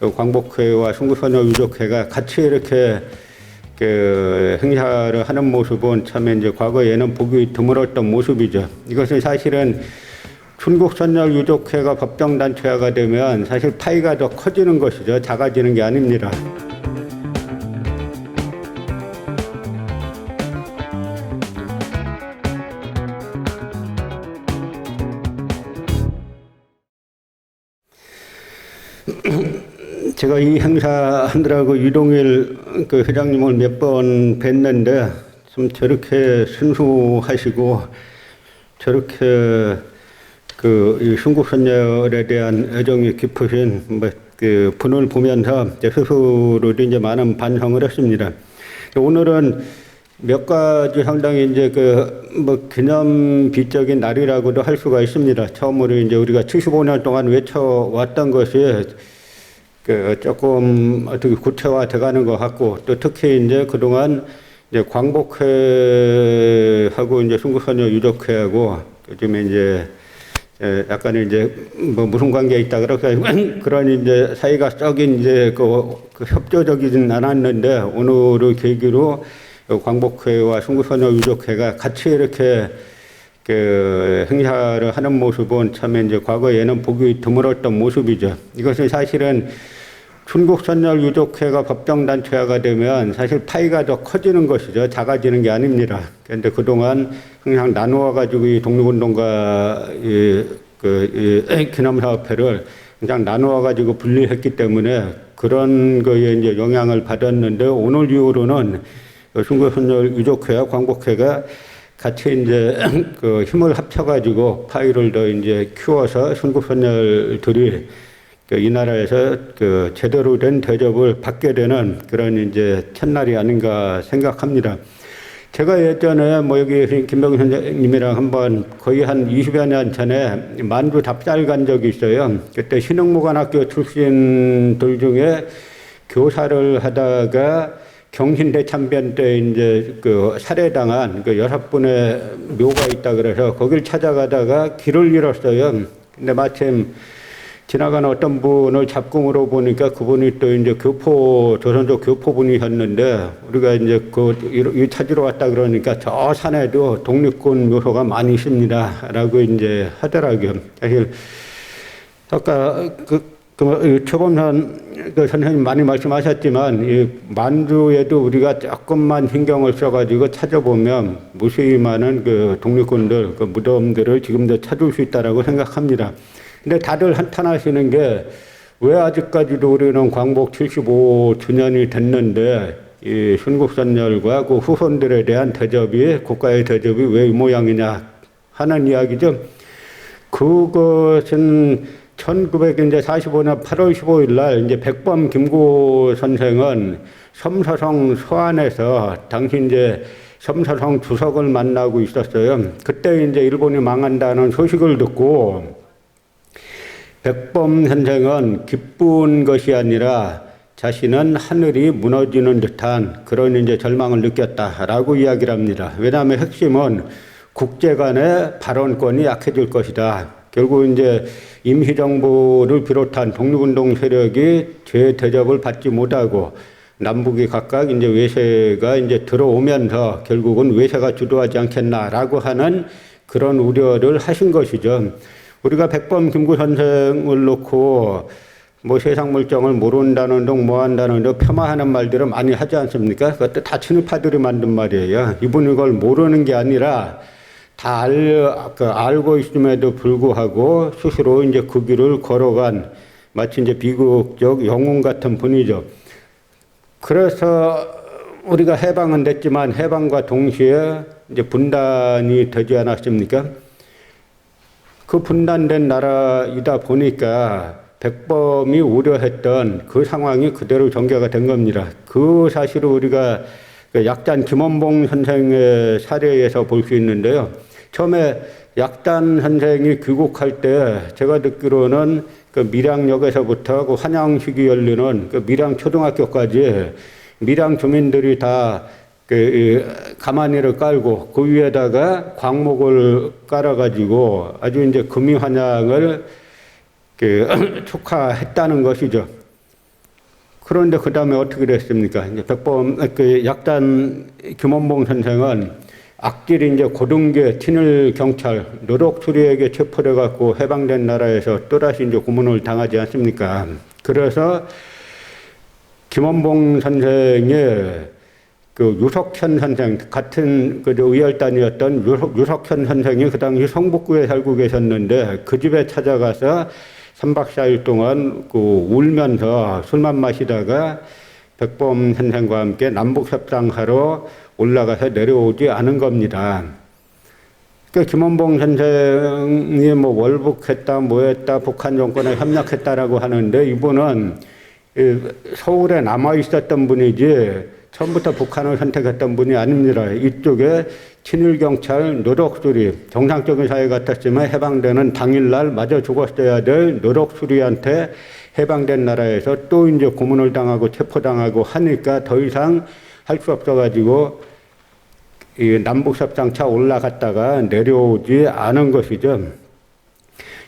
광복회와 순국선열 유족회가 같이 이렇게 그 행사를 하는 모습은 참 이제 과거에는 보기 드물었던 모습이죠. 이것은 사실은 순국선열 유족회가 법정단체화가 되면 사실 파이가 더 커지는 것이죠. 작아지는 게 아닙니다. 제가 이 행사 하느라고 유동일 그 회장님을 몇 번 뵀는데 좀 저렇게 순수하시고 저렇게 이 순국선열에 대한 애정이 깊으신 그 분을 보면서 스스로 이제 많은 반성을 했습니다. 오늘은 몇 가지 상당히 이제 기념비적인 날이라고도 할 수가 있습니다. 처음으로 이제 우리가 75년 동안 외쳐왔던 것이 조금 어떻게 구체화돼 가는 것 같고, 또 특히 이제 그동안 이제 광복회하고 이제 순국선열 유족회하고 요즘에 이제 약간 이제 무슨 관계가 있다 그렇게 그런 이제 사이가 썩인 이제 협조적이진 않았는데, 오늘을 계기로 광복회와 순국선열 유족회가 같이 이렇게 행사를 하는 모습은 참 이제 과거에는 보기 드물었던 모습이죠. 이것은 사실은 순국선열 유족회가 법정단체화가 되면 사실 파이가 더 커지는 것이죠. 작아지는 게 아닙니다. 그런데 그동안 항상 나누어가지고 이 독립운동가 기념사업회를 그냥 나누어가지고 분리했기 때문에 그런 거에 이제 영향을 받았는데, 오늘 이후로는 순국선열 유족회와 광복회가 같이 이제 힘을 합쳐가지고 파이를 더 이제 키워서 순국선열들이 이 나라에서 제대로 된 대접을 받게 되는 그런 이제 첫날이 아닌가 생각합니다. 제가 예전에 여기 김병희 선생님이랑 한번 거의 한 20여 년 전에 만주 답살 간 적이 있어요. 그때 신흥무관학교 출신들 중에 교사를 하다가 경신대참변 때 이제 살해당한 6분의 묘가 있다 그래서 거길 찾아가다가 길을 잃었어요. 근데 마침 지나가는 어떤 분을 잡궁으로 보니까 그분이 또 이제 조선족 교포분이셨는데, 우리가 이제 이 찾으러 왔다 그러니까 저 산에도 독립군 묘소가 많이 있습니다. 라고 이제 하더라고요. 사실, 아까 최범선 선생님 많이 말씀하셨지만, 이 만주에도 우리가 조금만 신경을 써가지고 찾아보면 무수히 많은 독립군들, 무덤들을 지금도 찾을 수 있다라고 생각합니다. 근데 다들 한탄하시는 게, 왜 아직까지도 우리는 광복 75주년이 됐는데 이 순국선열과 그 후손들에 대한 대접이, 국가의 대접이 왜 이 모양이냐 하는 이야기죠. 그것은 1945년 8월 15일 날 이제 백범 김구 선생은 섬서성 서안에서 당시 이제 섬서성 주석을 만나고 있었어요. 그때 이제 일본이 망한다는 소식을 듣고 백범 선생은 기쁜 것이 아니라 자신은 하늘이 무너지는 듯한 그런 이제 절망을 느꼈다라고 이야기를 합니다. 왜냐하면 핵심은 국제 간의 발언권이 약해질 것이다. 결국 이제 임시정부를 비롯한 독립운동 세력이 제 대접을 받지 못하고 남북이 각각 이제 외세가 이제 들어오면서 결국은 외세가 주도하지 않겠나라고 하는 그런 우려를 하신 것이죠. 우리가 백범 김구 선생을 놓고 세상 물정을 모른다는 둥 뭐 한다는 둥 폄하하는 말들을 많이 하지 않습니까? 그것도 다 친일파들이 만든 말이에요. 이분이 그걸 모르는 게 아니라 다 알고 있음에도 불구하고 스스로 이제 그 길을 걸어간 마치 이제 비극적 영웅 같은 분이죠. 그래서 우리가 해방은 됐지만 해방과 동시에 이제 분단이 되지 않았습니까? 그 분단된 나라이다 보니까 백범이 우려했던 그 상황이 그대로 전개가 된 겁니다. 그 사실을 우리가 약단 김원봉 선생의 사례에서 볼 수 있는데요. 처음에 약단 선생이 귀국할 때 제가 듣기로는 밀양역에서부터 환영식이 열리는 밀양 초등학교까지 밀양 주민들이 다 가마니를 깔고 그 위에다가 광목을 깔아가지고 아주 이제 금이 환영을 축하했다는 것이죠. 그런데 그 다음에 어떻게 됐습니까? 이제 약단 김원봉 선생은 악질이 이제 고등계 친일 경찰 노록수리에게 체포돼 갖고 해방된 나라에서 또다시 이제 고문을 당하지 않습니까? 그래서 김원봉 선생의 그 유석현 선생 같은 그 의열단이었던 유석현 선생이 그 당시 성북구에 살고 계셨는데 그 집에 찾아가서 3박 4일 동안 그 울면서 술만 마시다가 백범 선생과 함께 남북협상하러 올라가서 내려오지 않은 겁니다. 그러니까 김원봉 선생이 뭐 월북했다, 뭐했다, 북한 정권에 협력했다라고 하는데 이분은 서울에 남아 있었던 분이지 처음부터 북한을 선택했던 분이 아닙니다. 이쪽에 친일경찰 노록수리, 정상적인 사회 같았지만 해방되는 당일날 맞아 죽었어야 될 노록수리한테 해방된 나라에서 또 이제 고문을 당하고 체포당하고 하니까 더 이상 할 수 없어가지고 이 남북협상차 올라갔다가 내려오지 않은 것이죠.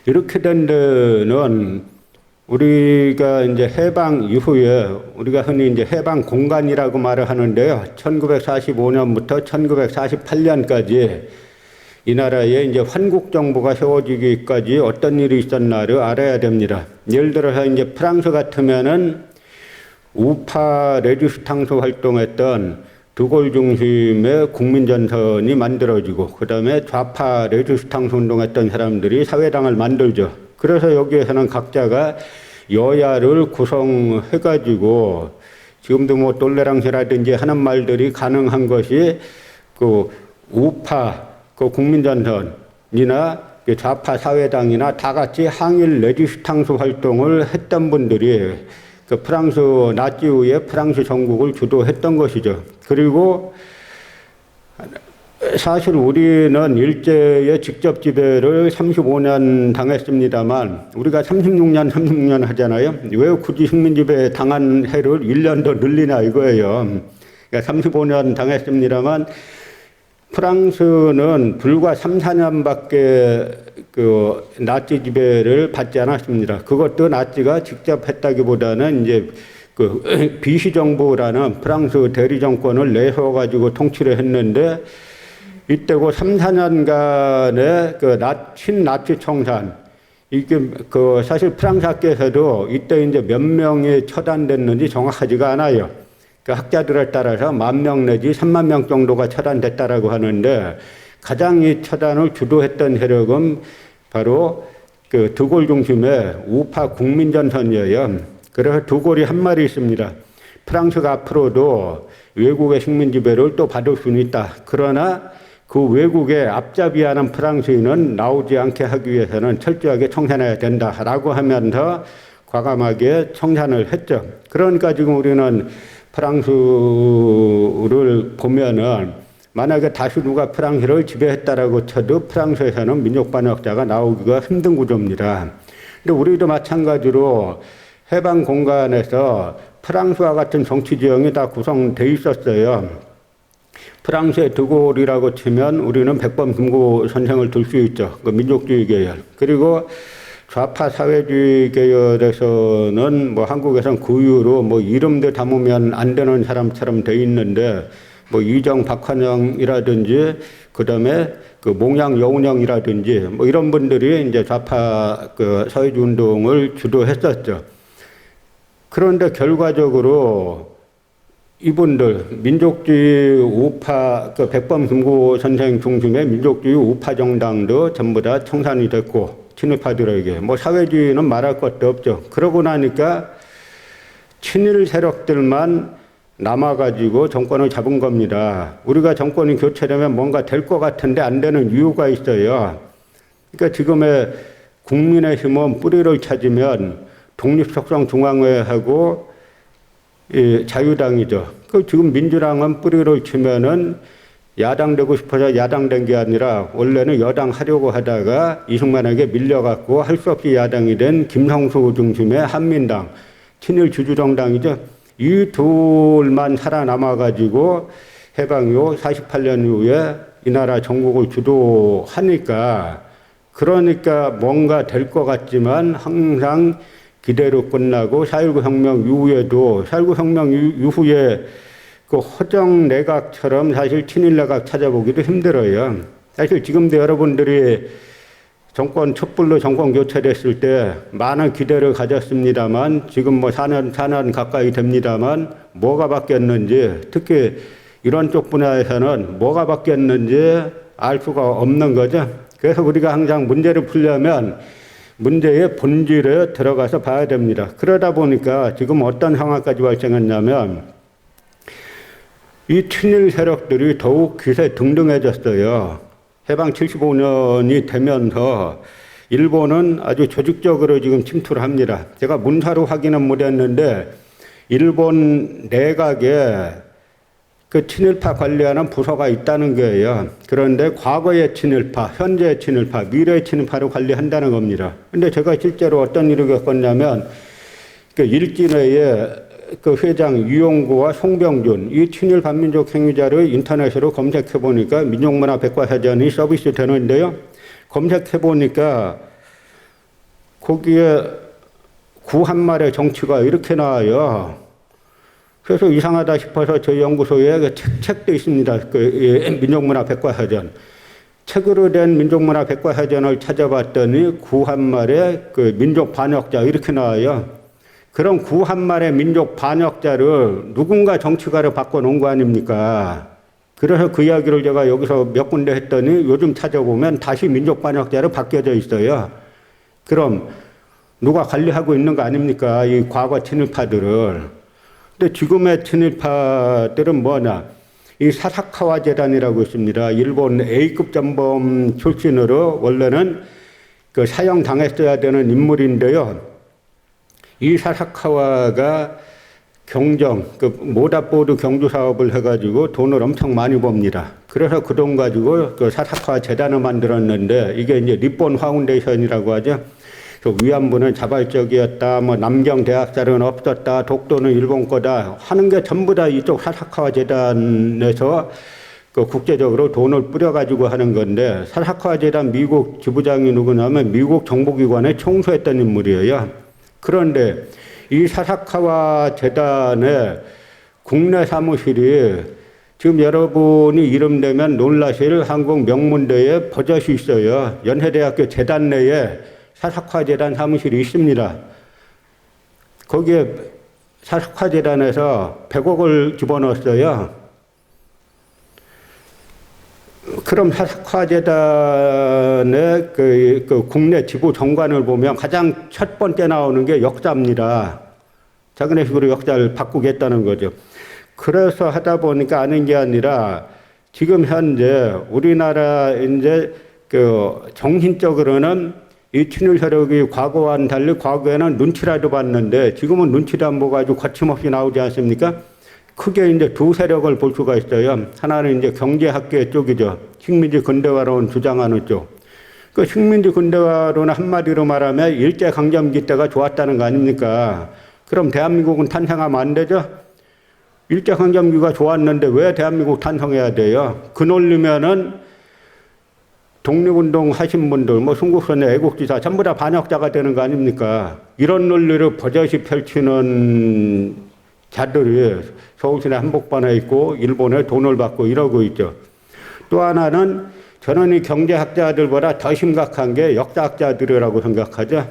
이렇게 된 데는 우리가 이제 해방 이후에 우리가 흔히 이제 해방 공간이라고 말을 하는데요. 1945년부터 1948년까지 이 나라에 이제 환국 정부가 세워지기까지 어떤 일이 있었나를 알아야 됩니다. 예를 들어서 이제 프랑스 같으면은 우파 레지스탕스 활동했던 드골 중심의 국민전선이 만들어지고 그 다음에 좌파 레지스탕스 운동했던 사람들이 사회당을 만들죠. 그래서 여기에서는 각자가 여야를 구성해가지고 지금도 뭐 똘레랑시라든지 하는 말들이 가능한 것이 그 우파 그 국민전선이나 좌파 사회당이나 다 같이 항일 레지스탕스 활동을 했던 분들이 그 프랑스 나치 후에 프랑스 정국을 주도했던 것이죠. 그리고 사실 우리는 일제의 직접 지배를 35년 당했습니다만 우리가 36년 하잖아요. 왜 굳이 식민지배 당한 해를 1년 더 늘리나 이거예요. 그러니까 35년 당했습니다만 프랑스는 불과 3, 4년밖에 그 나치 지배를 받지 않았습니다. 그것도 나치가 직접 했다기보다는 이제 그 비시 정부라는 프랑스 대리 정권을 내세워가지고 통치를 했는데 이때고 3, 4년간의 그 친나치 청산, 이게 그 사실 프랑스 학계에서도 이때 이제 몇 명이 처단됐는지 정확하지가 않아요. 그 학자들에 따라서 10,000명 내지 30,000명 정도가 처단됐다라고 하는데 가장 이 처단을 주도했던 세력은 바로 그 드골 중심의 우파 국민전선이에요. 그래서 드골이 한 말이 있습니다. 프랑스가 앞으로도 외국의 식민 지배를 또 받을 수는 있다. 그러나 그 외국에 앞잡이하는 프랑스인은 나오지 않게 하기 위해서는 철저하게 청산해야 된다라고 하면서 과감하게 청산을 했죠. 그러니까 지금 우리는 프랑스를 보면은 만약에 다시 누가 프랑스를 지배했다라고 쳐도 프랑스에서는 민족반역자가 나오기가 힘든 구조입니다. 근데 우리도 마찬가지로 해방 공간에서 프랑스와 같은 정치 지형이 다 구성돼 있었어요. 프랑스의 드골이라고 치면 우리는 백범 김구 선생을 들 수 있죠. 그 민족주의 계열. 그리고 좌파 사회주의 계열에서는 뭐 한국에선 그 이후로 뭐 이름도 담으면 안 되는 사람처럼 돼 있는데 뭐 이정 박환영이라든지 그다음에 그 몽양 여운형이라든지 뭐 이런 분들이 이제 좌파 그 사회주의 운동을 주도했었죠. 그런데 결과적으로 이분들 민족주의 우파 그 백범 김구 선생 중심의 민족주의 우파 정당도 전부 다 청산이 됐고 친일파들에게 뭐 사회주의는 말할 것도 없죠. 그러고 나니까 친일 세력들만 남아가지고 정권을 잡은 겁니다. 우리가 정권이 교체되면 뭔가 될 것 같은데 안 되는 이유가 있어요. 그러니까 지금의 국민의힘은 뿌리를 찾으면 독립속성중앙회하고 자유당이죠. 그 지금 민주당은 뿌리를 치면은 야당 되고 싶어서 야당된 게 아니라 원래는 여당 하려고 하다가 이승만에게 밀려갖고 할 수 없이 야당이 된 김성수 중심의 한민당, 친일 주주정당이죠. 이 둘만 살아남아가지고 해방 이후 48년 이후에 이 나라 전국을 주도하니까 그러니까 뭔가 될 것 같지만 항상 기대로 끝나고 4.19 혁명 이후에도 4.19 혁명 이후에 그 허정 내각처럼 사실 친일 내각 찾아보기도 힘들어요. 사실 지금도 여러분들이 정권 촛불로 정권 교체됐을 때 많은 기대를 가졌습니다만 지금 뭐 4년 가까이 됩니다만 뭐가 바뀌었는지 특히 이런 쪽 분야에서는 뭐가 바뀌었는지 알 수가 없는 거죠. 그래서 우리가 항상 문제를 풀려면 문제의 본질에 들어가서 봐야 됩니다. 그러다 보니까 지금 어떤 상황까지 발생했냐면 이 친일 세력들이 더욱 기세 등등해졌어요. 해방 75년이 되면서 일본은 아주 조직적으로 지금 침투를 합니다. 제가 문서로 확인은 못했는데 일본 내각에 그 친일파 관리하는 부서가 있다는 거예요. 그런데 과거의 친일파, 현재의 친일파, 미래의 친일파를 관리한다는 겁니다. 근데 제가 실제로 어떤 일을 겪었냐면 그 일진회의 그 회장 유용구와 송병준 이 친일 반민족 행위자를 인터넷으로 검색해 보니까 민족문화 백과사전이 서비스 되는데요. 검색해 보니까 거기에 구한말의 정치가 이렇게 나와요. 그래서 이상하다 싶어서 저희 연구소에 책도 있습니다. 그 민족문화 백과사전. 책으로 된 민족문화 백과사전을 찾아봤더니 구한말의 그 민족 반역자 이렇게 나와요. 그런 구한말의 민족 반역자를 누군가 정치가를 바꿔놓은 거 아닙니까? 그래서 그 이야기를 제가 여기서 몇 군데 했더니 요즘 찾아보면 다시 민족 반역자로 바뀌어져 있어요. 그럼 누가 관리하고 있는 거 아닙니까? 이 과거 친일파들을. 근데 지금의 친일파들은 뭐냐? 이 사사카와 재단이라고 있습니다. 일본 A급 전범 출신으로 원래는 그 사형당했어야 되는 인물인데요. 이 사사카와가 경정, 그 모닥보드 경주 사업을 해가지고 돈을 엄청 많이 법니다. 그래서 그 돈 가지고 그 사사카와 재단을 만들었는데 이게 이제 니폰 파운데이션이라고 하죠. 그 위안부는 자발적이었다, 뭐 남경 대학살은 없었다, 독도는 일본 거다 하는 게 전부 다 이쪽 사사카와 재단에서 그 국제적으로 돈을 뿌려가지고 하는 건데 사사카와 재단 미국 지부장이 누구냐면 미국 정보기관에 총수했던 인물이에요. 그런데 이 사사카와 재단의 국내 사무실이 지금 여러분이 이름 대면 놀라실 한국 명문대에 버젓이 있어요. 연세대학교 재단 내에 사사카 재단 사무실이 있습니다. 거기에 사사카 재단에서 100억을 집어넣었어요. 그럼 사사카 재단의 그 국내 지부 정관을 보면 가장 첫 번째 나오는 게 역사입니다. 자기네 식으로 역사를 바꾸겠다는 거죠. 그래서 하다 보니까 아는 게 아니라 지금 현재 우리나라 이제 그 정신적으로는 이 친일 세력이 과거와는 달리 과거에는 눈치라도 봤는데 지금은 눈치도 안 보고 아주 거침없이 나오지 않습니까? 크게 이제 두 세력을 볼 수가 있어요. 하나는 이제 경제학계 쪽이죠. 식민지 근대화론 주장하는 쪽. 그 식민지 근대화론 한마디로 말하면 일제강점기 때가 좋았다는 거 아닙니까? 그럼 대한민국은 탄생하면 안 되죠? 일제강점기가 좋았는데 왜 대한민국 탄생해야 돼요? 그 논리면은 독립운동 하신 분들, 뭐 순국선의 애국지사 전부 다 반역자가 되는 거 아닙니까? 이런 논리를 버젓이 펼치는 자들이 서울시내 한복판에 있고 일본에 돈을 받고 이러고 있죠. 또 하나는 저는 이 경제학자들보다 더 심각한 게 역사학자들이라고 생각하죠.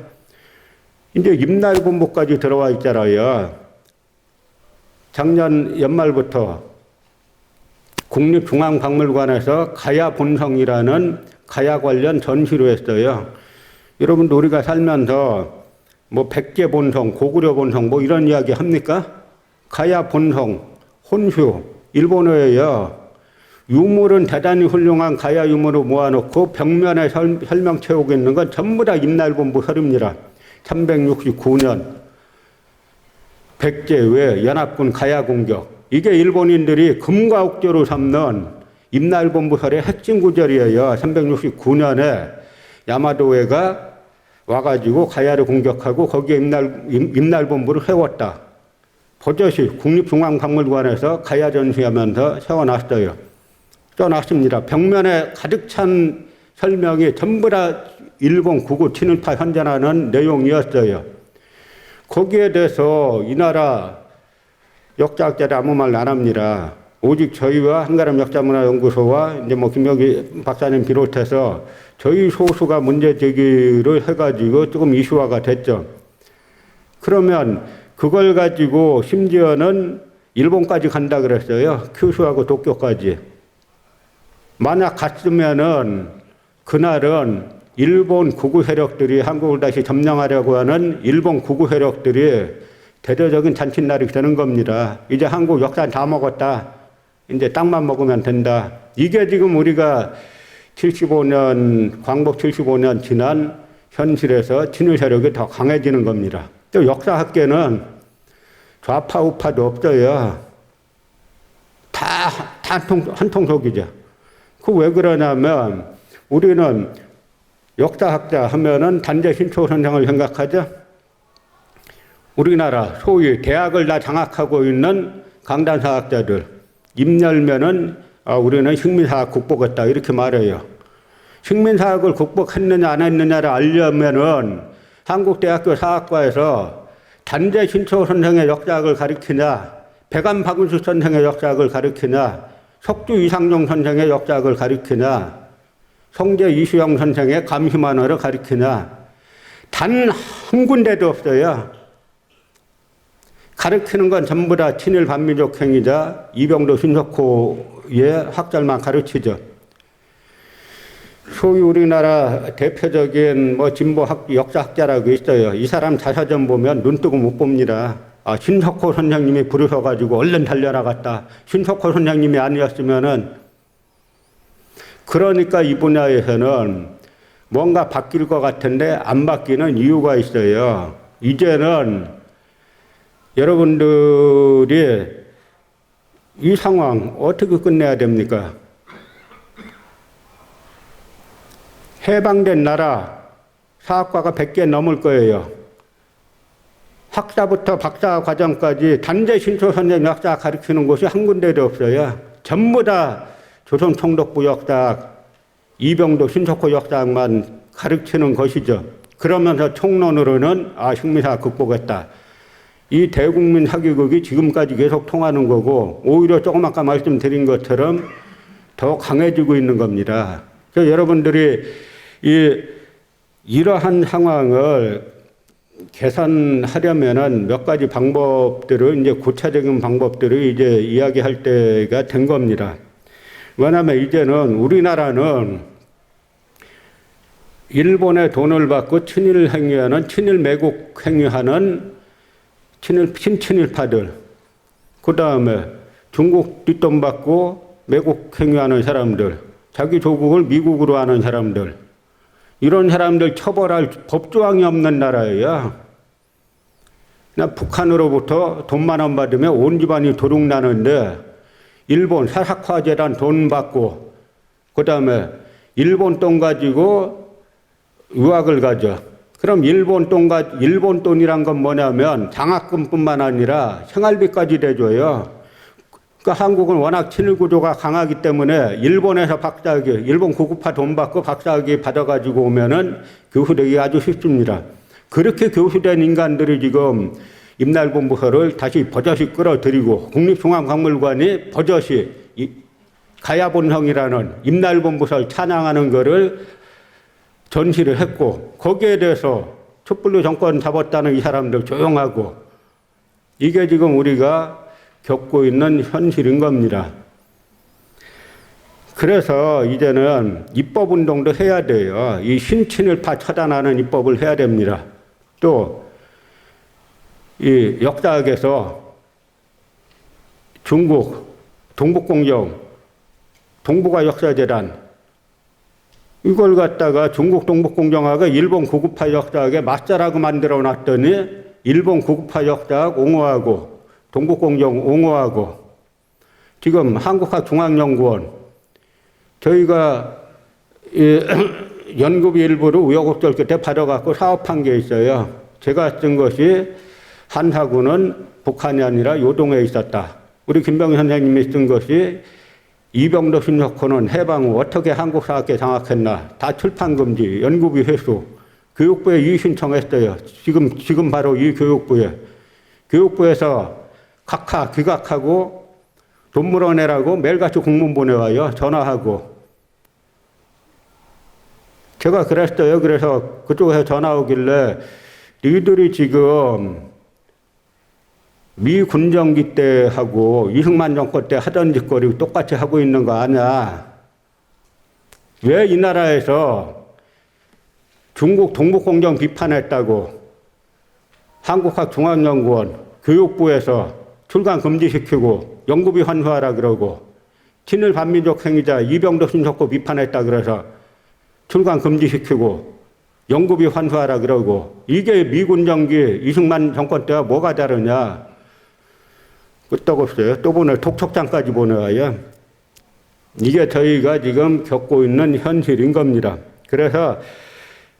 이제 임날본부까지 들어와 있잖아요. 작년 연말부터 국립중앙박물관에서 가야본성이라는 가야 관련 전시를 했어요. 여러분도 우리가 살면서 뭐 백제 본성, 고구려 본성 뭐 이런 이야기 합니까? 가야 본성, 혼수, 일본어예요. 유물은 대단히 훌륭한 가야 유물을 모아놓고 벽면에 설명 채우고 있는 건 전부 다 임날본부 설입니다. 1169년 백제 외 연합군 가야 공격. 이게 일본인들이 금과 옥조로 삼는 임날본부 설의 핵심 구절이에요. 369년에 야마도에가 와가지고 가야를 공격하고 거기에 임날본부를 세웠다. 버젓이 국립중앙박물관에서 가야 전시하면서 세워놨어요. 써놨습니다. 벽면에 가득 찬 설명이 전부 다 일본 구구 친일파 현존하는 내용이었어요. 거기에 대해서 이 나라 역사학자들 아무 말 안 합니다. 오직 저희와 한가람 역사문화연구소와 이제 뭐 김여기 박사님 비롯해서 저희 소수가 문제 제기를 해가지고 조금 이슈화가 됐죠. 그러면 그걸 가지고 심지어는 일본까지 간다 그랬어요. 큐슈하고 도쿄까지. 만약 갔으면은 그날은 일본 구구 세력들이 한국을 다시 점령하려고 하는 일본 구구 세력들이 대대적인 잔칫날이 되는 겁니다. 이제 한국 역사 다 먹었다. 이제 땅만 먹으면 된다. 이게 지금 우리가 75년, 광복 75년 지난 현실에서 친일 세력이 더 강해지는 겁니다. 또 역사학계는 좌파 우파도 없어요. 다 한통속이죠. 그 왜 그러냐면 우리는 역사학자 하면은 단재 신초 선생을 생각하죠. 우리나라 소위 대학을 다 장악하고 있는 강단사학자들 입 열면은 우리는 식민사학 극복했다 이렇게 말해요. 식민사학을 극복했느냐 안 했느냐를 알려면은 한국대학교 사학과에서 단재 신초 선생의 역사학을 가르치냐, 배감 박은수 선생의 역사학을 가르치냐, 석주 이상용 선생의 역사학을 가르치냐, 성재 이수영 선생의 감시만화를 가르치냐, 단 한 군데도 없어요. 가르치는 건 전부 다 친일 반민족 행위자 이병도 신석호의 학설만 가르치죠. 소위 우리나라 대표적인 뭐 진보 역사학자라고 있어요. 이 사람 자서전 보면 눈 뜨고 못 봅니다. 신석호 선생님이 부르셔가지고 얼른 달려나갔다. 신석호 선생님이 아니었으면은 그러니까 이 분야에서는 뭔가 바뀔 것 같은데 안 바뀌는 이유가 있어요. 이제는 여러분들이 이 상황 어떻게 끝내야 됩니까? 해방된 나라 사학과가 100개 넘을 거예요. 학사부터 박사 과정까지 단재 신초 선생 역사 가르치는 곳이 한 군데도 없어요. 전부 다 조선 총독부 역사학, 이병도 신석호 역사학만 가르치는 것이죠. 그러면서 총론으로는 식민사 극복했다. 이 대국민 사기극이 지금까지 계속 통하는 거고 오히려 조금 아까 말씀드린 것처럼 더 강해지고 있는 겁니다. 그래서 여러분들이 이러한 상황을 개선하려면은 몇 가지 방법들을 이제 구체적인 방법들을 이제 이야기할 때가 된 겁니다. 왜냐하면 이제는 우리나라는 일본의 돈을 받고 친일 행위하는 친일 매국 행위하는 신친일파들, 그 다음에 중국 뒷돈 받고 매국 행위하는 사람들, 자기 조국을 미국으로 하는 사람들, 이런 사람들 처벌할 법조항이 없는 나라예요. 그냥 북한으로부터 돈만 원 받으면 온 집안이 도둑나는데 일본 사학화재단 돈 받고 그 다음에 일본 돈 가지고 유학을 가죠. 그럼 일본 돈이란 건 뭐냐면 장학금뿐만 아니라 생활비까지 대줘요. 그러니까 한국은 워낙 친일 구조가 강하기 때문에 일본에서 박사학위, 일본 고급화 돈 받고 박사학위 받아가지고 오면은 교수되기 아주 쉽습니다. 그렇게 교수된 인간들이 지금 임날본부서를 다시 버젓이 끌어들이고 국립중앙박물관이 버젓이 가야본성이라는 임날본부서를 찬양하는 거를 전시를 했고 거기에 대해서 촛불로 정권 잡았다는 이 사람들 조용하고 이게 지금 우리가 겪고 있는 현실인 겁니다. 그래서 이제는 입법운동도 해야 돼요. 이 신친일파 처단하는 입법을 해야 됩니다. 또 이 역사학에서 중국 동북공정 동북아 역사재단 이걸 갖다가 중국 동북공정학을 일본 고급화 역사학에 맞자라고 만들어 놨더니 일본 고급화 역사학 옹호하고 동북공정 옹호하고 지금 한국학중앙연구원 저희가 연구비 일부를 우여곡절 끝에 받아갖고 사업한 게 있어요. 제가 쓴 것이 한사구는 북한이 아니라 요동에 있었다. 우리 김병희 선생님이 쓴 것이 이병도 신석호는 해방 후 어떻게 한국 사학계 장악했나 다 출판 금지, 연구비 회수. 교육부에 이의 신청했어요. 지금 바로 이 교육부에서 각하 기각하고 돈 물어내라고 매일같이 공문 보내와요. 전화하고. 제가 그랬어요. 그래서 그쪽에서 전화 오길래 니들이 지금 미 군정기 때 하고 이승만 정권 때 하던 짓거리 똑같이 하고 있는 거 아냐? 왜 이 나라에서 중국 동북공정 비판했다고 한국학중앙연구원 교육부에서 출강 금지시키고 연구비 환수하라 그러고 친일 반민족 행위자 이병도 신석고 비판했다 그래서 출강 금지시키고 연구비 환수하라 그러고 이게 미군정기 이승만 정권 때와 뭐가 다르냐? 끄떡없어요. 또 보내 독촉장까지 보내와요. 이게 저희가 지금 겪고 있는 현실인 겁니다. 그래서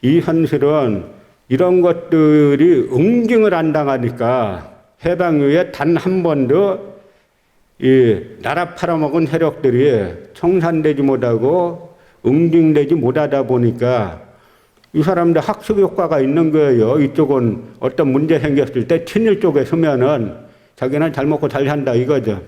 이 현실은 이런 것들이 응징을 안 당하니까 해방 이후에 단 한 번도 이 나라 팔아먹은 세력들이 청산되지 못하고 응징되지 못하다 보니까 이 사람들 학습 효과가 있는 거예요. 이쪽은 어떤 문제 생겼을 때 친일 쪽에 서면은 자기는 잘 먹고 잘 산다 이거죠.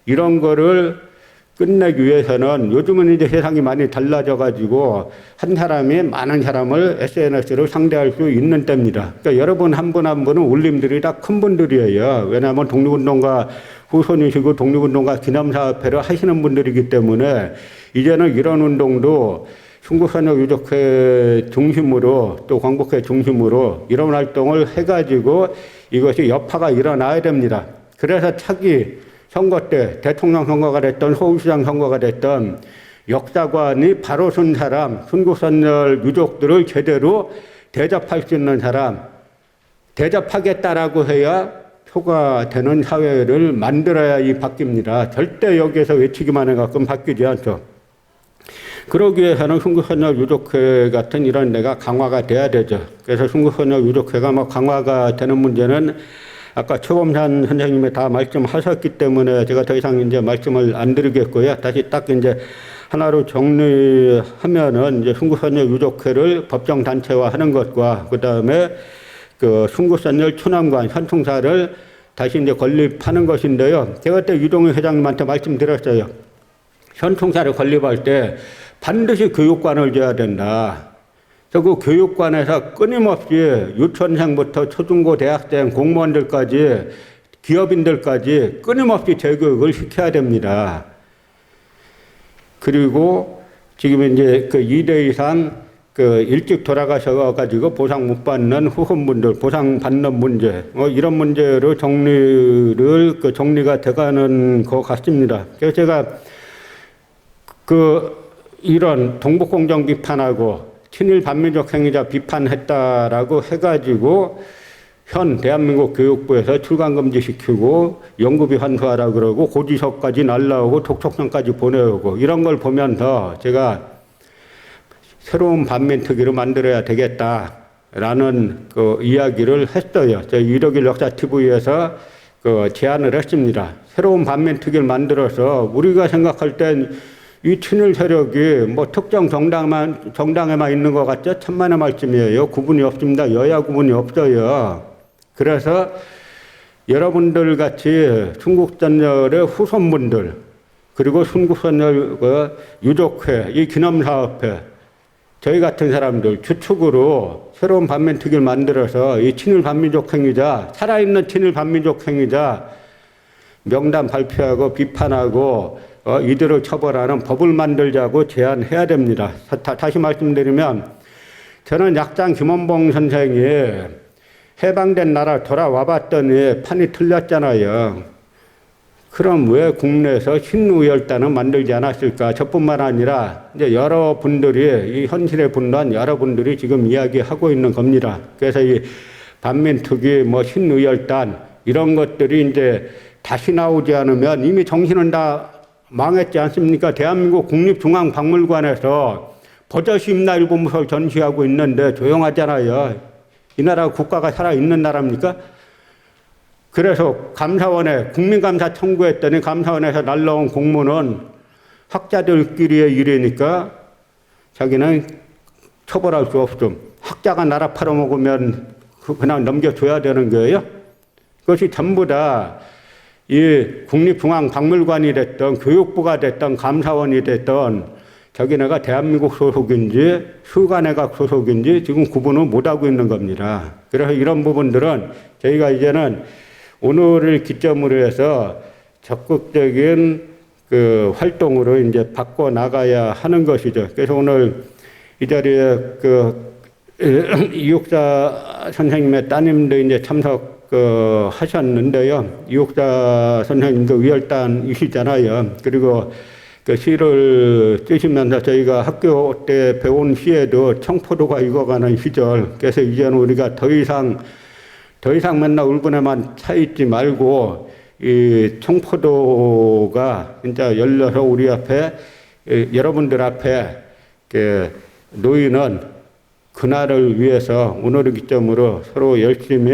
이런 거를 끝내기 위해서는 요즘은 이제 세상이 많이 달라져가지고 한 사람이 많은 사람을 SNS로 상대할 수 있는 때입니다. 그러니까 여러분 한 분 한 분은 울림들이 다 큰 분들이에요. 왜냐하면 독립운동가 후손이시고 독립운동가 기념사업회를 하시는 분들이기 때문에 이제는 이런 운동도 순국선열유족회 중심으로 또 광복회 중심으로 이런 활동을 해가지고 이것이 여파가 일어나야 됩니다. 그래서 차기 선거 때 대통령 선거가 됐던 서울시장 선거가 됐던 역사관이 바로 선 사람, 순국선열 유족들을 제대로 대접할 수 있는 사람, 대접하겠다라고 해야 표가 되는 사회를 만들어야 바뀝니다. 절대 여기에서 외치기만 해갖고는 바뀌지 않죠. 그러기 위해서는 순국선열 유족회 같은 이런 데가 강화가 돼야 되죠. 그래서 순국선열 유족회가 뭐 강화가 되는 문제는 아까 최범산 선생님이 다 말씀하셨기 때문에 제가 더 이상 이제 말씀을 안 드리겠고요. 다시 딱 이제 하나로 정리하면은 이제 순국선열 유족회를 법정 단체화하는 것과 그 다음에 그 순국선열 추남관 현충사를 다시 이제 건립하는 것인데요. 제가 그때 유동희 회장님한테 말씀드렸어요. 현충사를 건립할 때 반드시 교육관을 줘야 된다. 그 교육관에서 끊임없이 유치원생부터 초중고 대학생 공무원들까지 기업인들까지 끊임없이 재교육을 시켜야 됩니다. 그리고 지금 이제 그 2대 이상 그 일찍 돌아가셔가지고 보상 못 받는 후손분들 보상 받는 문제 이런 문제로 정리가 돼가는 것 같습니다. 그래서 제가 이런 동북공정 비판하고 친일 반민족 행위자 비판했다라고 해가지고 현 대한민국 교육부에서 출강금지시키고 연구비 환수하라 그러고 고지서까지 날라오고 독촉장까지 보내오고 이런 걸 보면서 제가 새로운 반민특위를 만들어야 되겠다라는 그 이야기를 했어요. 저희 유력일 역사TV에서 제안을 했습니다. 새로운 반민특위를 만들어서 우리가 생각할 땐 이 친일 세력이 뭐 특정 정당에만 있는 것 같죠? 천만의 말씀이에요. 구분이 없습니다. 여야 구분이 없어요. 그래서 여러분들 같이 순국선열의 후손분들 그리고 순국선열 유족회, 이 기념사업회 저희 같은 사람들 주축으로 새로운 반민특위를 만들어서 이 친일 반민족 행위자 살아있는 친일 반민족 행위자 명단 발표하고 비판하고 이들을 처벌하는 법을 만들자고 제안해야 됩니다. 다시 말씀드리면 저는 약장 김원봉 선생이 해방된 나라 돌아와 봤더니 판이 틀렸잖아요. 그럼 왜 국내에서 신우열단을 만들지 않았을까? 저뿐만 아니라 이제 여러분들이 이 현실에 분노한 여러분들이 지금 이야기하고 있는 겁니다. 그래서 이 반민특위 뭐 신우열단 이런 것들이 이제 다시 나오지 않으면 이미 정신은 다 망했지 않습니까? 대한민국 국립중앙박물관에서 버젓이 임나일보무서를 전시하고 있는데 조용하잖아요. 이 나라 국가가 살아있는 나라입니까? 그래서 감사원에 국민감사 청구했더니 감사원에서 날라온 공문은 학자들끼리의 일이니까 자기는 처벌할 수 없음. 학자가 나라 팔아먹으면 그냥 넘겨줘야 되는 거예요? 그것이 전부 다 이 국립중앙박물관이 됐던 교육부가 됐던 감사원이 됐던 자기네가 대한민국 소속인지 수관회가 소속인지 지금 구분을 못하고 있는 겁니다. 그래서 이런 부분들은 저희가 이제는 오늘을 기점으로 해서 적극적인 그 활동으로 이제 바꿔 나가야 하는 것이죠. 그래서 오늘 이 자리에 그 이육자 선생님의 따님도 이제 참석 하셨는데요. 이육자 선생님도 위열단이시잖아요. 그리고 그 시를 쓰시면서 저희가 학교 때 배운 시에도 청포도가 익어가는 시절. 그래서 이제는 우리가 더 이상 맨날 울분에만 차 있지 말고 이 청포도가 진짜 열려서 우리 앞에 여러분들 앞에 놓이는 그날을 위해서 오늘을 기점으로 서로 열심히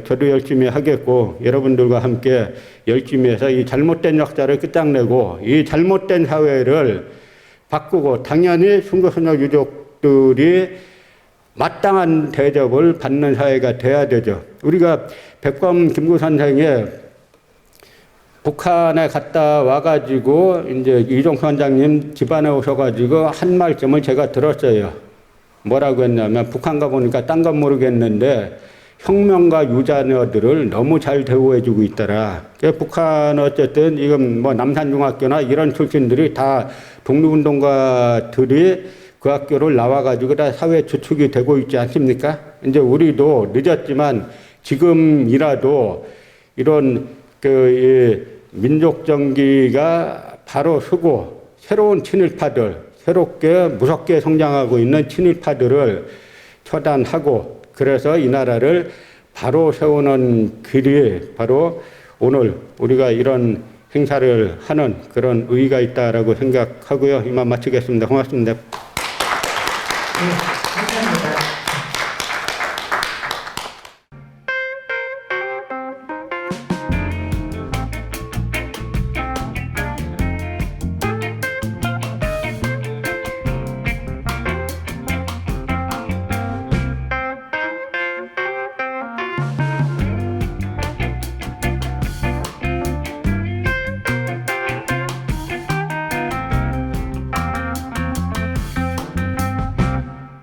저도 열심히 하겠고 여러분들과 함께 열심히 해서 이 잘못된 역사를 끝장내고 이 잘못된 사회를 바꾸고 당연히 순교소녀 유족들이 마땅한 대접을 받는 사회가 돼야 되죠. 우리가 백범 김구 선생이 북한에 갔다 와가지고 이제 이종수 원장님 집안에 오셔가지고 한 말씀을 제가 들었어요. 뭐라고 했냐면 북한 가보니까 딴 건 모르겠는데 혁명가 유자녀들을 너무 잘 대우해주고 있더라. 북한은 어쨌든 이건 뭐 남산중학교나 이런 출신들이 다 독립운동가들이 그 학교를 나와가지고 다 사회 주축이 되고 있지 않습니까? 이제 우리도 늦었지만 지금이라도 이런 민족 정기가 바로 서고 새로운 친일파들 새롭게 무섭게 성장하고 있는 친일파들을 처단하고 그래서 이 나라를 바로 세우는 길이 바로 오늘 우리가 이런 행사를 하는 그런 의의가 있다라고 생각하고요. 이만 마치겠습니다. 고맙습니다.